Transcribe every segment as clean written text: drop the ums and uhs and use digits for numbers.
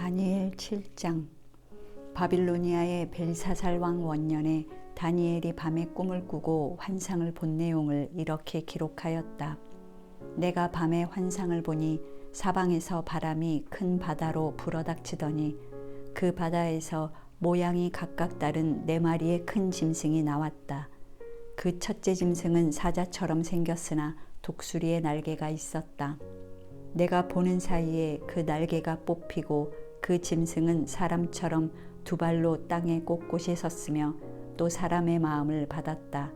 다니엘 7장. 바빌로니아의 벨사살 왕 원년에 다니엘이 밤에 꿈을 꾸고 환상을 본 내용을 이렇게 기록하였다. 내가 밤에 환상을 보니 사방에서 바람이 큰 바다로 불어닥치더니 그 바다에서 모양이 각각 다른 4마리의 큰 짐승이 나왔다. 그 첫째 짐승은 사자처럼 생겼으나 독수리의 날개가 있었다. 내가 보는 사이에 그 날개가 뽑히고 그 짐승은 사람처럼 2발로 땅에 꼿꼿이 섰으며 또 사람의 마음을 받았다.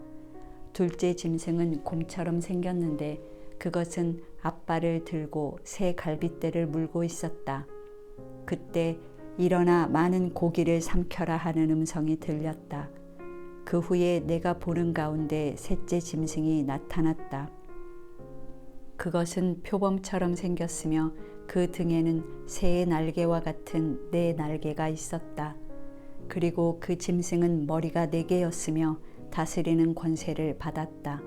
둘째 짐승은 곰처럼 생겼는데 그것은 앞발을 들고 새 갈빗대를 물고 있었다. 그때 일어나 많은 고기를 삼켜라 하는 음성이 들렸다. 그 후에 내가 보는 가운데 셋째 짐승이 나타났다. 그것은 표범처럼 생겼으며 그 등에는 새의 날개와 같은 4날개가 있었다. 그리고 그 짐승은 머리가 4개였으며 다스리는 권세를 받았다.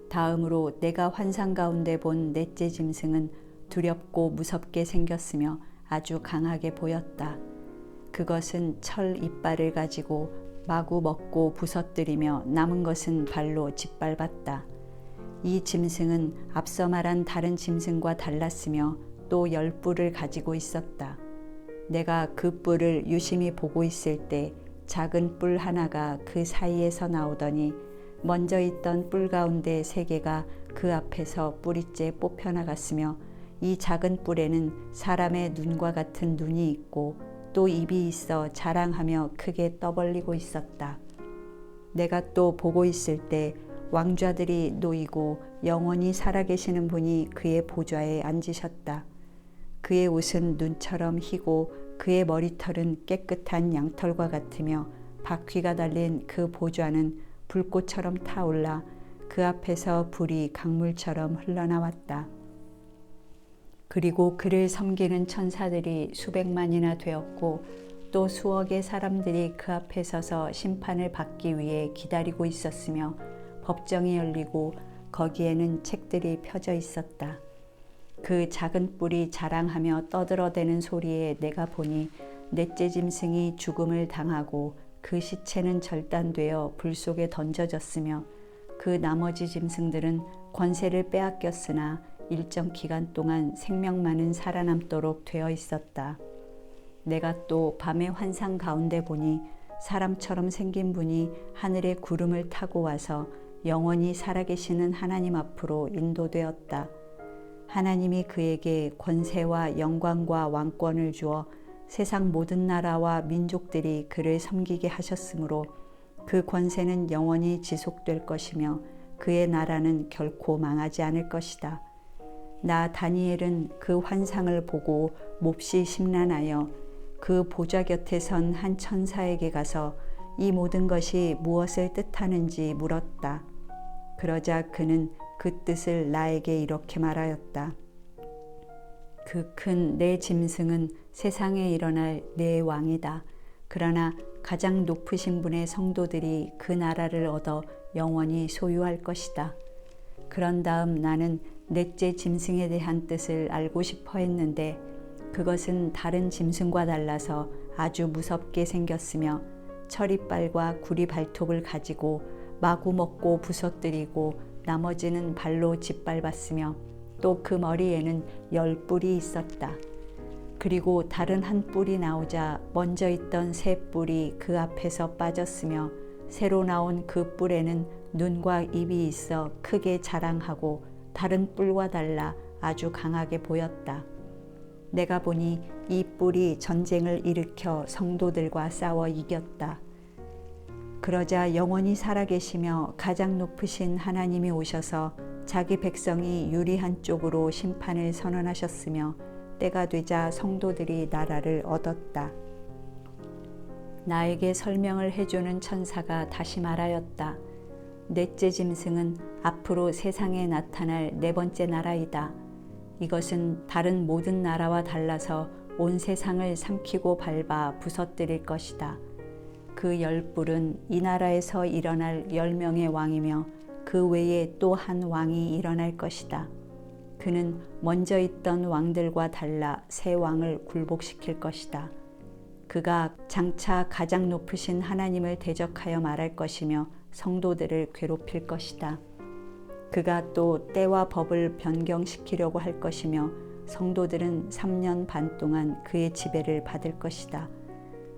다음으로 내가 환상 가운데 본 넷째 짐승은 두렵고 무섭게 생겼으며 아주 강하게 보였다. 그것은 철 이빨을 가지고 마구 먹고 부서뜨리며 남은 것은 발로 짓밟았다. 이 짐승은 앞서 말한 다른 짐승과 달랐으며 또 10뿔을 가지고 있었다. 내가 그 뿔을 유심히 보고 있을 때 작은 뿔 하나가 그 사이에서 나오더니 먼저 있던 뿔 가운데 3개가 그 앞에서 뿌리째 뽑혀나갔으며 이 작은 뿔에는 사람의 눈과 같은 눈이 있고 또 입이 있어 자랑하며 크게 떠벌리고 있었다. 내가 또 보고 있을 때 왕좌들이 놓이고 영원히 살아계시는 분이 그의 보좌에 앉으셨다. 그의 옷은 눈처럼 희고 그의 머리털은 깨끗한 양털과 같으며 바퀴가 달린 그 보좌는 불꽃처럼 타올라 그 앞에서 불이 강물처럼 흘러나왔다. 그리고 그를 섬기는 천사들이 수백만이나 되었고 또 수억의 사람들이 그 앞에 서서 심판을 받기 위해 기다리고 있었으며 법정이 열리고 거기에는 책들이 펴져 있었다. 그 작은 뿔이 자랑하며 떠들어대는 소리에 내가 보니 넷째 짐승이 죽음을 당하고 그 시체는 절단되어 불 속에 던져졌으며 그 나머지 짐승들은 권세를 빼앗겼으나 일정 기간 동안 생명만은 살아남도록 되어 있었다. 내가 또 밤의 환상 가운데 보니 사람처럼 생긴 분이 하늘의 구름을 타고 와서 영원히 살아계시는 하나님 앞으로 인도되었다. 하나님이 그에게 권세와 영광과 왕권을 주어 세상 모든 나라와 민족들이 그를 섬기게 하셨으므로 그 권세는 영원히 지속될 것이며 그의 나라는 결코 망하지 않을 것이다. 나 다니엘은 그 환상을 보고 몹시 심란하여 그 보좌 곁에 선 한 천사에게 가서 이 모든 것이 무엇을 뜻하는지 물었다. 그러자 그는 그 뜻을 나에게 이렇게 말하였다. 그 큰 내 짐승은 세상에 일어날 내 왕이다. 그러나 가장 높으신 분의 성도들이 그 나라를 얻어 영원히 소유할 것이다. 그런 다음 나는 넷째 짐승에 대한 뜻을 알고 싶어 했는데 그것은 다른 짐승과 달라서 아주 무섭게 생겼으며 철이빨과 구리 발톱을 가지고 마구 먹고 부서뜨리고 나머지는 발로 짓밟았으며 또 그 머리에는 10뿔이 있었다. 그리고 다른 한 뿔이 나오자 먼저 있던 새 뿔이 그 앞에서 빠졌으며 새로 나온 그 뿔에는 눈과 입이 있어 크게 자랑하고 다른 뿔과 달라 아주 강하게 보였다. 내가 보니 이 뿔이 전쟁을 일으켜 성도들과 싸워 이겼다. 그러자 영원히 살아계시며 가장 높으신 하나님이 오셔서 자기 백성이 유리한 쪽으로 심판을 선언하셨으며 때가 되자 성도들이 나라를 얻었다. 나에게 설명을 해주는 천사가 다시 말하였다. 넷째 짐승은 앞으로 세상에 나타날 4번째 나라이다. 이것은 다른 모든 나라와 달라서 온 세상을 삼키고 밟아 부서뜨릴 것이다. 그 10뿔은 이 나라에서 일어날 10명의 왕이며 그 외에 또 한 왕이 일어날 것이다. 그는 먼저 있던 왕들과 달라 새 왕을 굴복시킬 것이다. 그가 장차 가장 높으신 하나님을 대적하여 말할 것이며 성도들을 괴롭힐 것이다. 그가 또 때와 법을 변경시키려고 할 것이며 성도들은 3년 반 동안 그의 지배를 받을 것이다.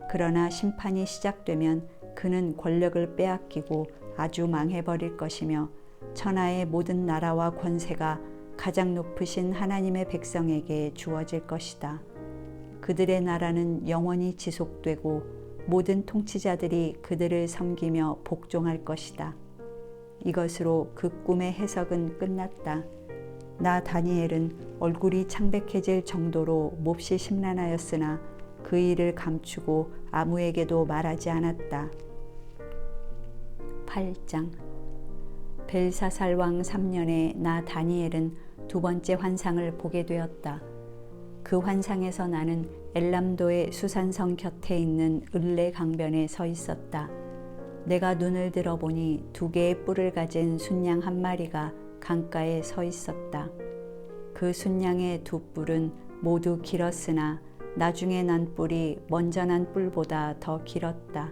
그러나 심판이 시작되면 그는 권력을 빼앗기고 아주 망해버릴 것이며 천하의 모든 나라와 권세가 가장 높으신 하나님의 백성에게 주어질 것이다. 그들의 나라는 영원히 지속되고 모든 통치자들이 그들을 섬기며 복종할 것이다. 이것으로 그 꿈의 해석은 끝났다. 나 다니엘은 얼굴이 창백해질 정도로 몹시 심란하였으나 그 일을 감추고 아무에게도 말하지 않았다. 8장. 벨사살 왕 3년에 나 다니엘은 두 번째 환상을 보게 되었다. 그 환상에서 나는 엘람도의 수산성 곁에 있는 을레 강변에 서 있었다. 내가 눈을 들어보니 2개의 뿔을 가진 순양 한 마리가 강가에 서 있었다. 그 순양의 2뿔은 모두 길었으나 나중에 난 뿔이 먼저 난 뿔보다 더 길었다.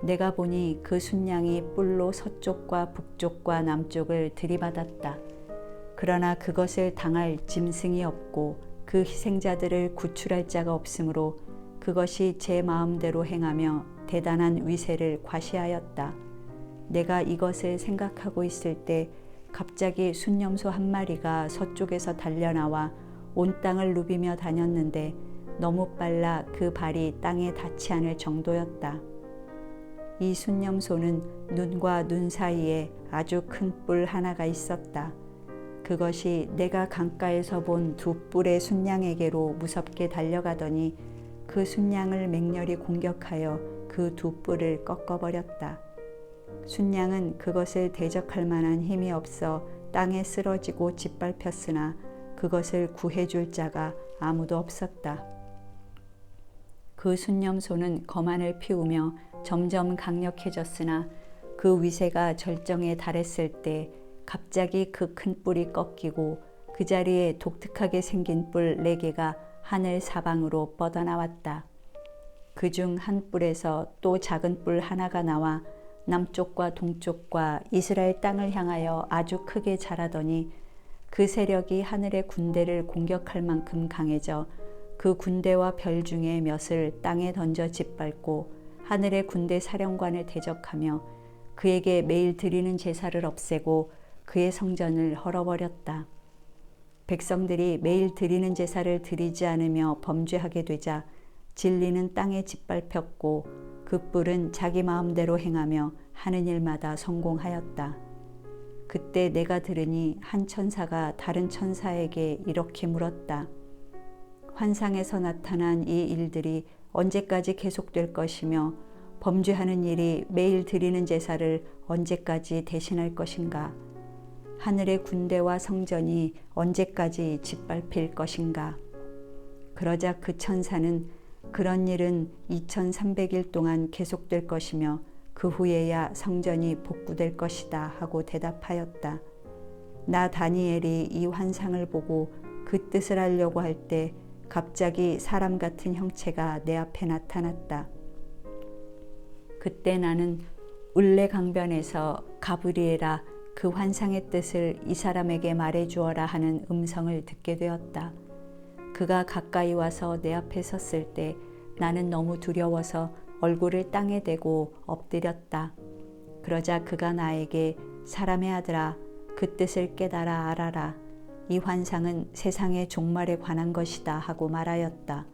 내가 보니 그 순양이 뿔로 서쪽과 북쪽과 남쪽을 들이받았다. 그러나 그것을 당할 짐승이 없고 그 희생자들을 구출할 자가 없으므로 그것이 제 마음대로 행하며 대단한 위세를 과시하였다. 내가 이것을 생각하고 있을 때 갑자기 순념소 한 마리가 서쪽에서 달려나와 온 땅을 누비며 다녔는데 너무 빨라 그 발이 땅에 닿지 않을 정도였다. 이 순념소는 눈과 눈 사이에 아주 큰 뿔 하나가 있었다. 그것이 내가 강가에서 본 2뿔의 순양에게로 무섭게 달려가더니 그 순양을 맹렬히 공격하여 그 2뿔을 꺾어버렸다. 순양은 그것을 대적할 만한 힘이 없어 땅에 쓰러지고 짓밟혔으나 그것을 구해줄 자가 아무도 없었다. 그 순념소는 거만을 피우며 점점 강력해졌으나 그 위세가 절정에 달했을 때 갑자기 그 큰 뿔이 꺾이고 그 자리에 독특하게 생긴 뿔 4개가 하늘 사방으로 뻗어나왔다. 그중 한 뿔에서 또 작은 뿔 하나가 나와 남쪽과 동쪽과 이스라엘 땅을 향하여 아주 크게 자라더니 그 세력이 하늘의 군대를 공격할 만큼 강해져 그 군대와 별 중에 몇을 땅에 던져 짓밟고 하늘의 군대 사령관을 대적하며 그에게 매일 드리는 제사를 없애고 그의 성전을 헐어버렸다. 백성들이 매일 드리는 제사를 드리지 않으며 범죄하게 되자 진리는 땅에 짓밟혔고 그 뿔은 자기 마음대로 행하며 하는 일마다 성공하였다. 그때 내가 들으니 한 천사가 다른 천사에게 이렇게 물었다. 환상에서 나타난 이 일들이 언제까지 계속될 것이며 범죄하는 일이 매일 드리는 제사를 언제까지 대신할 것인가? 하늘의 군대와 성전이 언제까지 짓밟힐 것인가? 그러자 그 천사는 그런 일은 2300일 동안 계속될 것이며 그 후에야 성전이 복구될 것이다 하고 대답하였다. 나 다니엘이 이 환상을 보고 그 뜻을 알려고 할 때 갑자기 사람 같은 형체가 내 앞에 나타났다. 그때 나는 을레 강변에서 가브리엘아 그 환상의 뜻을 이 사람에게 말해주어라 하는 음성을 듣게 되었다. 그가 가까이 와서 내 앞에 섰을 때 나는 너무 두려워서 얼굴을 땅에 대고 엎드렸다. 그러자 그가 나에게 사람의 아들아 그 뜻을 깨달아 알아라. 이 환상은 세상의 종말에 관한 것이다 하고 말하였다.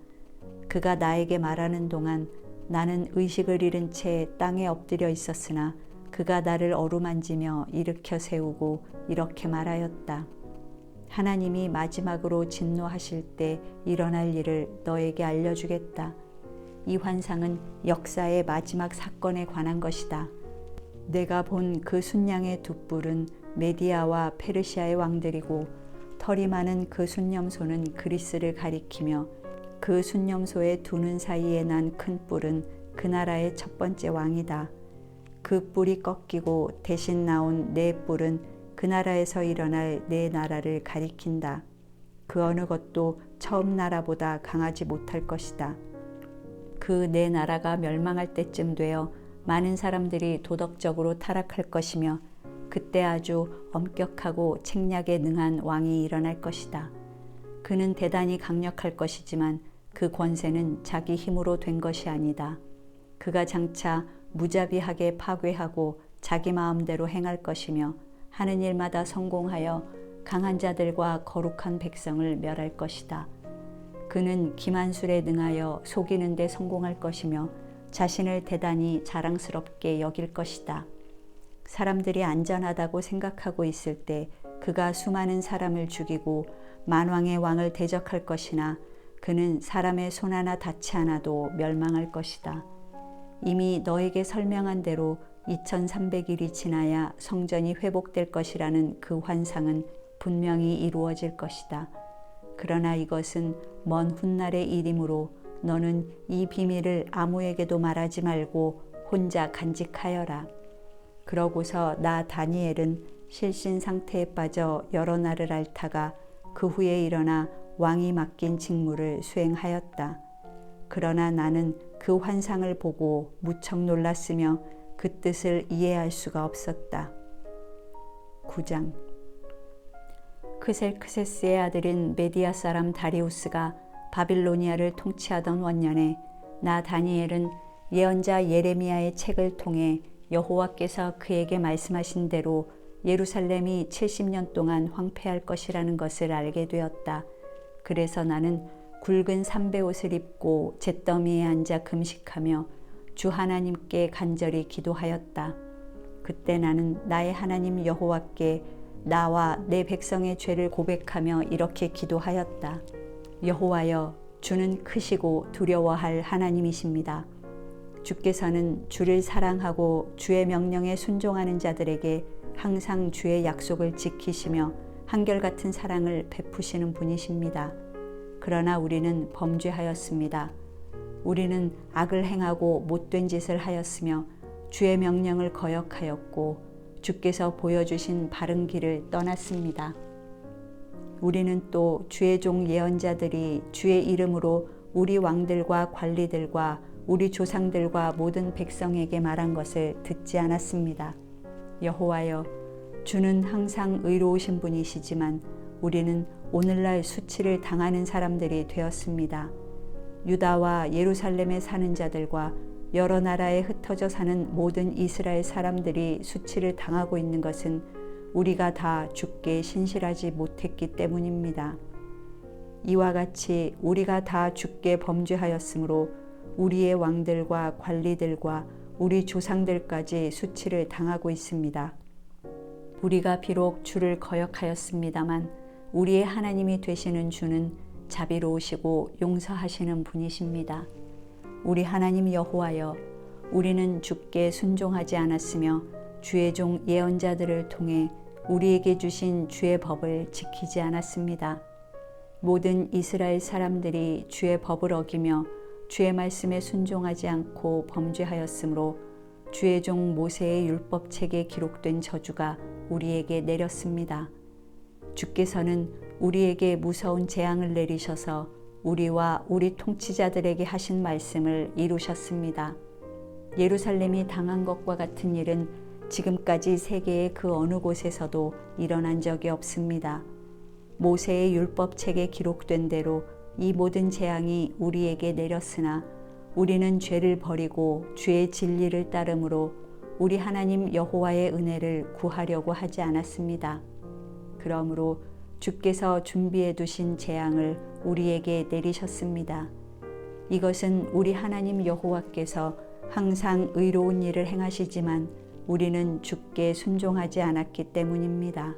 그가 나에게 말하는 동안 나는 의식을 잃은 채 땅에 엎드려 있었으나 그가 나를 어루만지며 일으켜 세우고 이렇게 말하였다. 하나님이 마지막으로 진노하실 때 일어날 일을 너에게 알려주겠다. 이 환상은 역사의 마지막 사건에 관한 것이다. 내가 본 그 순양의 2뿔은 메디아와 페르시아의 왕들이고 털이 많은 그 순념소는 그리스를 가리키며 그 순념소의 2눈 사이에 난 큰 뿔은 그 나라의 첫 번째 왕이다. 그 뿔이 꺾이고 대신 나온 4뿔은 그 나라에서 일어날 내 나라를 가리킨다. 그 어느 것도 처음 나라보다 강하지 못할 것이다. 그 내 나라가 멸망할 때쯤 되어 많은 사람들이 도덕적으로 타락할 것이며 그때 아주 엄격하고 책략에 능한 왕이 일어날 것이다. 그는 대단히 강력할 것이지만 그 권세는 자기 힘으로 된 것이 아니다. 그가 장차 무자비하게 파괴하고 자기 마음대로 행할 것이며 하는 일마다 성공하여 강한 자들과 거룩한 백성을 멸할 것이다. 그는 기만술에 능하여 속이는 데 성공할 것이며 자신을 대단히 자랑스럽게 여길 것이다. 사람들이 안전하다고 생각하고 있을 때 그가 수많은 사람을 죽이고 만왕의 왕을 대적할 것이나 그는 사람의 손 하나 닿지 않아도 멸망할 것이다. 이미 너에게 설명한 대로 2300일이 지나야 성전이 회복될 것이라는 그 환상은 분명히 이루어질 것이다. 그러나 이것은 먼 훗날의 일이므로 너는 이 비밀을 아무에게도 말하지 말고 혼자 간직하여라. 그러고서 나 다니엘은 실신 상태에 빠져 여러 날을 앓다가 그 후에 일어나 왕이 맡긴 직무를 수행하였다. 그러나 나는 그 환상을 보고 무척 놀랐으며 그 뜻을 이해할 수가 없었다. 9장. 크셀크세스의 아들인 메디아 사람 다리우스가 바빌로니아를 통치하던 원년에 나 다니엘은 예언자 예레미야의 책을 통해 여호와께서 그에게 말씀하신 대로 예루살렘이 70년 동안 황폐할 것이라는 것을 알게 되었다. 그래서 나는 굵은 삼베옷을 입고 잿더미에 앉아 금식하며 주 하나님께 간절히 기도하였다. 그때 나는 나의 하나님 여호와께 나와 내 백성의 죄를 고백하며 이렇게 기도하였다. 여호와여, 주는 크시고 두려워할 하나님이십니다. 주께서는 주를 사랑하고 주의 명령에 순종하는 자들에게 항상 주의 약속을 지키시며 한결같은 사랑을 베푸시는 분이십니다. 그러나 우리는 범죄하였습니다. 우리는 악을 행하고 못된 짓을 하였으며 주의 명령을 거역하였고 주께서 보여주신 바른 길을 떠났습니다. 우리는 또 주의 종 예언자들이 주의 이름으로 우리 왕들과 관리들과 우리 조상들과 모든 백성에게 말한 것을 듣지 않았습니다. 여호와여, 주는 항상 의로우신 분이시지만 우리는 오늘날 수치를 당하는 사람들이 되었습니다. 유다와 예루살렘에 사는 자들과 여러 나라에 흩어져 사는 모든 이스라엘 사람들이 수치를 당하고 있는 것은 우리가 다 주께 신실하지 못했기 때문입니다. 이와 같이 우리가 다 주께 범죄하였으므로 우리의 왕들과 관리들과 우리 조상들까지 수치를 당하고 있습니다. 우리가 비록 주를 거역하였습니다만 우리의 하나님이 되시는 주는 자비로우시고 용서하시는 분이십니다. 우리 하나님 여호와여, 우리는 주께 순종하지 않았으며 주의 종 예언자들을 통해 우리에게 주신 주의 법을 지키지 않았습니다. 모든 이스라엘 사람들이 주의 법을 어기며 주의 말씀에 순종하지 않고 범죄하였으므로 주의 종 모세의 율법책에 기록된 저주가 우리에게 내렸습니다. 주께서는 우리에게 무서운 재앙을 내리셔서 우리와 우리 통치자들에게 하신 말씀을 이루셨습니다. 예루살렘이 당한 것과 같은 일은 지금까지 세계의 그 어느 곳에서도 일어난 적이 없습니다. 모세의 율법책에 기록된 대로 이 모든 재앙이 우리에게 내렸으나 우리는 죄를 버리고 주의 진리를 따름으로 우리 하나님 여호와의 은혜를 구하려고 하지 않았습니다. 그러므로 주께서 준비해 두신 재앙을 우리에게 내리셨습니다. 이것은 우리 하나님 여호와께서 항상 의로운 일을 행하시지만 우리는 주께 순종하지 않았기 때문입니다.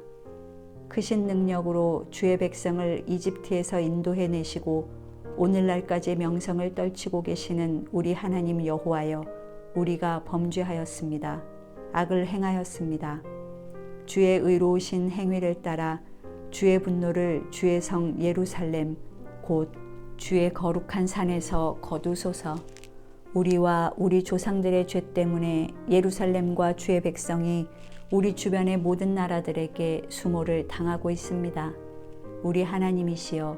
크신 능력으로 주의 백성을 이집트에서 인도해내시고 오늘날까지 명성을 떨치고 계시는 우리 하나님 여호와여, 우리가 범죄하였습니다. 악을 행하였습니다. 주의 의로우신 행위를 따라 주의 분노를 주의 성 예루살렘 곧 주의 거룩한 산에서 거두소서. 우리와 우리 조상들의 죄 때문에 예루살렘과 주의 백성이 우리 주변의 모든 나라들에게 수모를 당하고 있습니다. 우리 하나님이시여,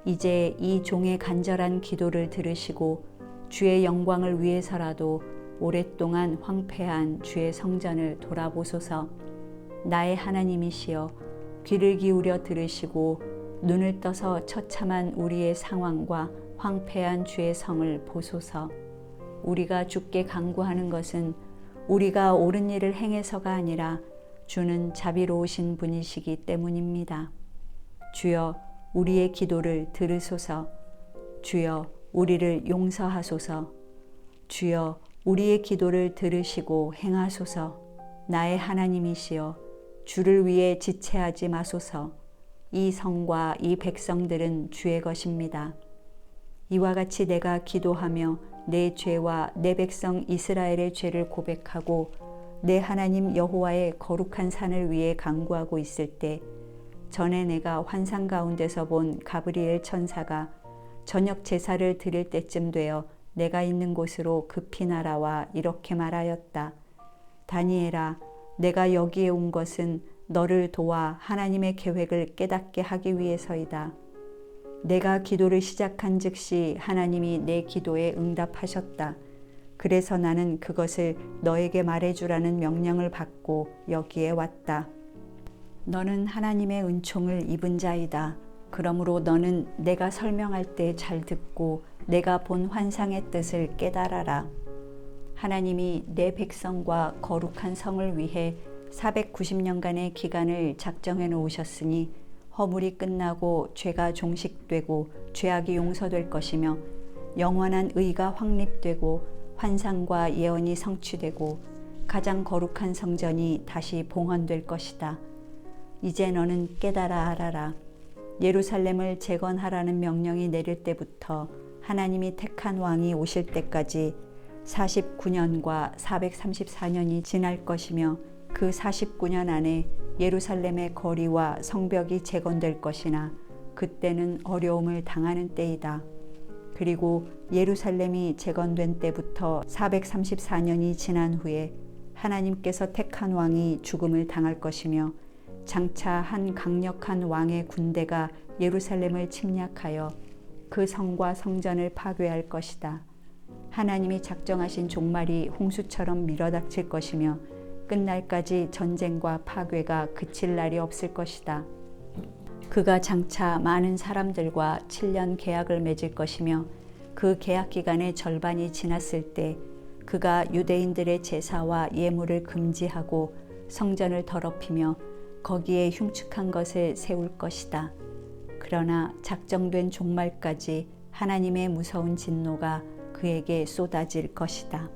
이제 이 종의 간절한 기도를 들으시고 주의 영광을 위해서라도 오랫동안 황폐한 주의 성전을 돌아보소서. 나의 하나님이시여, 귀를 기울여 들으시고 눈을 떠서 처참한 우리의 상황과 황폐한 주의 성을 보소서. 우리가 주께 간구하는 것은 우리가 옳은 일을 행해서가 아니라 주는 자비로우신 분이시기 때문입니다. 주여, 우리의 기도를 들으소서. 주여, 우리를 용서하소서. 주여, 우리의 기도를 들으시고 행하소서. 나의 하나님이시여, 주를 위해 지체하지 마소서. 이 성과 이 백성들은 주의 것입니다. 이와 같이 내가 기도하며 내 죄와 내 백성 이스라엘의 죄를 고백하고 내 하나님 여호와의 거룩한 산을 위해 간구하고 있을 때, 전에 내가 환상 가운데서 본 가브리엘 천사가 저녁 제사를 드릴 때쯤 되어 내가 있는 곳으로 급히 날아와 이렇게 말하였다. 다니엘아, 내가 여기에 온 것은 너를 도와 하나님의 계획을 깨닫게 하기 위해서이다. 내가 기도를 시작한 즉시 하나님이 내 기도에 응답하셨다. 그래서 나는 그것을 너에게 말해주라는 명령을 받고 여기에 왔다. 너는 하나님의 은총을 입은 자이다. 그러므로 너는 내가 설명할 때 잘 듣고 내가 본 환상의 뜻을 깨달아라. 하나님이 내 백성과 거룩한 성을 위해 490년간의 기간을 작정해 놓으셨으니 허물이 끝나고 죄가 종식되고 죄악이 용서될 것이며 영원한 의가 확립되고 환상과 예언이 성취되고 가장 거룩한 성전이 다시 봉헌될 것이다. 이제 너는 깨달아 알아라. 예루살렘을 재건하라는 명령이 내릴 때부터 하나님이 택한 왕이 오실 때까지 49년과 434년이 지날 것이며 그 49년 안에 예루살렘의 거리와 성벽이 재건될 것이나 그때는 어려움을 당하는 때이다. 그리고 예루살렘이 재건된 때부터 434년이 지난 후에 하나님께서 택한 왕이 죽음을 당할 것이며 장차 한 강력한 왕의 군대가 예루살렘을 침략하여 그 성과 성전을 파괴할 것이다. 하나님이 작정하신 종말이 홍수처럼 밀어닥칠 것이며 끝날까지 전쟁과 파괴가 그칠 날이 없을 것이다. 그가 장차 많은 사람들과 7년 계약을 맺을 것이며 그 계약 기간의 절반이 지났을 때 그가 유대인들의 제사와 예물을 금지하고 성전을 더럽히며 거기에 흉측한 것을 세울 것이다. 그러나 작정된 종말까지 하나님의 무서운 진노가 그에게 쏟아질 것이다.